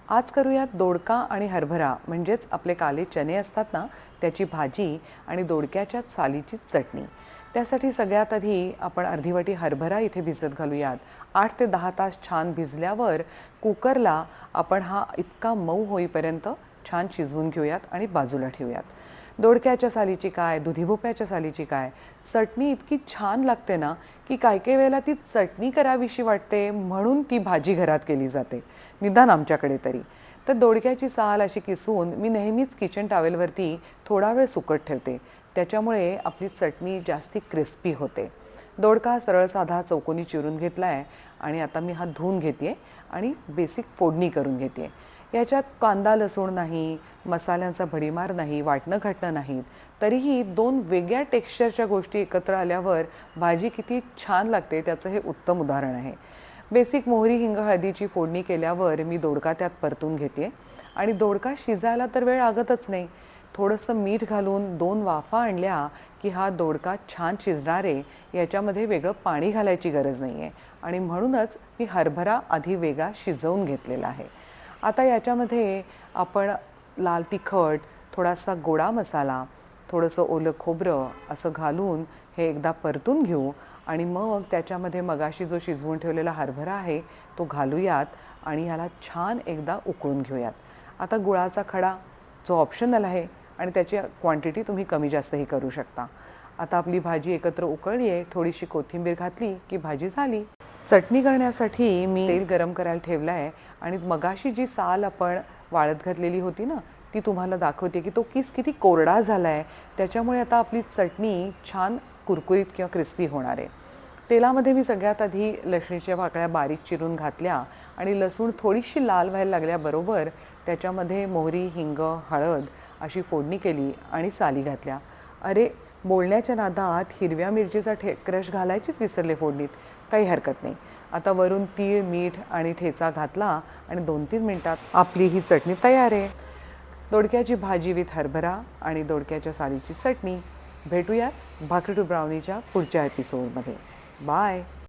आज करूयात दोडका आणि हरभरा म्हणजेच आपले काले चणे असतात ना, त्याची भाजी आणि दोडक्याच्या सालीची चटणी। त्यासाठी सगळ्यात आधी आपण अर्धी वाटी हरभरा इथे भिजत घालूयात। 8 ते 10 तास छान भिजल्यावर कुकरला आपण हा इतका मऊ होईपर्यंत छान शिजवून घेऊयात आणि बाजूला ठेवूयात। दोडक्याच्या सालीची काय, दुधी भोपळ्याच्या सालीची काय, चटणी इतकी छान लागते ना की काही वेळेला ती चटणी करावीशी वाटते, म्हणून ती भाजी घरात केली जाते, निदान आमच्याकडे तरी। तर दोडक्याची साल अशी किसून मी नेहमीच किचन टॉवेलवरती थोडा वेळ सुकत ठेवते, त्याच्यामुळे आपली चटणी जास्ती क्रिस्पी होते। दोडका सरळ साधा चौकोनी चिरून घेतलाय आणि आता मी हा धुवून घेते आणि बेसिक फोडणी करून घेते। याच्यात कांदा लसूण नाही, मसाल्यांचा भडीमार नाही, वाटणं घाटणं नाहीत, तरीही दोन वेगळ्या टेक्स्चरच्या गोष्टी एकत्र आल्यावर भाजी किती छान लागते त्याचं हे उत्तम उदाहरण आहे। बेसिक मोहरी हिंग हळदीची फोडणी केल्यावर मी दोडका त्यात परतून घेते आणि दोडका शिजायला तर वेळ लागतच नाही। थोडंसं मीठ घालून 2 वाफा आणल्या की हा दोडका छान शिजणार आहे, याच्यामध्ये वेगळं पाणी घालायची गरज नाही आहे आणि म्हणूनच मी हरभरा आधी वेगळा शिजवून घेतलेला आहे। आता याच्यामध्ये आपण लाल तिखट, थोडासा गोडा मसाला, थोडंसं ओलं खोबरं असं घालून हे एकदा परतून घेऊ आणि मग त्याच्यामध्ये मगाशी जो शिजवून ठेवलेला हरभरा आहे तो घालूयात आणि याला छान एकदा उकळून घेऊयात। आता गुळाचा खडा जो ऑप्शनल आहे आणि त्याची क्वांटिटी तुम्ही कमी जास्तही करू शकता। आता आपली भाजी एकत्र उकळली आहे, थोडीशी कोथिंबीर घातली की भाजी झाली। चटणी करण्यासाठी मी तेल गरम करायला ठेवलं आहे आणि मगाशी जी साल आपण वाळत घातलेली होती ना, ती तुम्हाला दाखवते की तो किस किती कोरडा झाला आहे, त्याच्यामुळे आता आपली चटणी छान कुरकुरीत किंवा क्रिस्पी होणार आहे। तेलामध्ये मी सगळ्यात आधी लसणीच्या पाकळ्या बारीक चिरून घातल्या आणि लसूण थोडीशी लाल व्हायला लागल्याबरोबर त्याच्यामध्ये मोहरी हिंग हळद अशी फोडणी केली आणि साली घातल्या। अरे, बोलण्याच्या नादात हिरव्या मिरचीचा क्रश घालायचीच विसरले फोडणीत, काही हरकत नाही। आता वरून तीळ मीठ आणि ठेचा घातला आणि 2-3 मिनिटात आपली ही चटणी तयार आहे। दोडक्याची भाजी विथ हरभरा आणि दोडक्याच्या सालीची चटणी। भेटूयात भाकरी टू ब्राउनीच्या पुढच्या एपिसोडमध्ये। बाय।